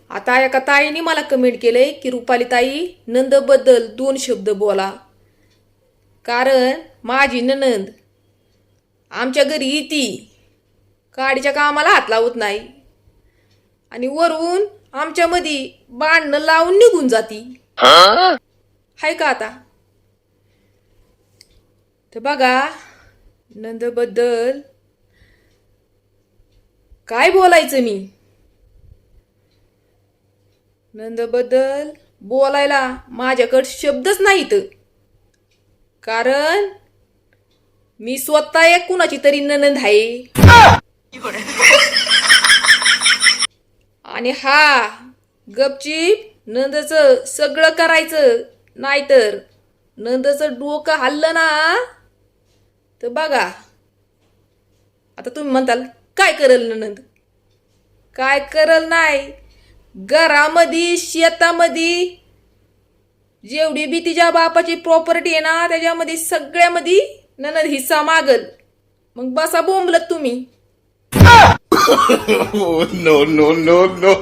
आता एका ताईने मला कमेंट केलंय की रुपाली ताई नंदबद्दल 2 शब्द बोला. कारण माझी ननंद आमच्या घरी येती, काडीच्या कामाला हात लावत नाही आणि वरून आमच्यामध्ये भांडणं लावून निघून जाती. हाय का आता? तर बघा, नंदबद्दल काय बोलायचं मी. नंदबद्दल बोलायला माझ्याकडे शब्दच नाहीत. कारण मी स्वतः एक कुणाची तरी ननंद आहे. आणि हा गपचीप नंदचं सगळं करायचं, नाहीतर नंदचं डोकं हल्लं ना तर बघा. आता तुम्ही म्हणताल काय करल ननंद? काय करल नाही, घरामध्ये शेतामध्ये जेवढी बी तिच्या बापाची प्रॉपर्टी आहे ना त्याच्यामध्ये सगळ्यामध्ये ननंद हिस्सा मागल. मग बसा बोंबलत तुम्ही. No, no, no, no.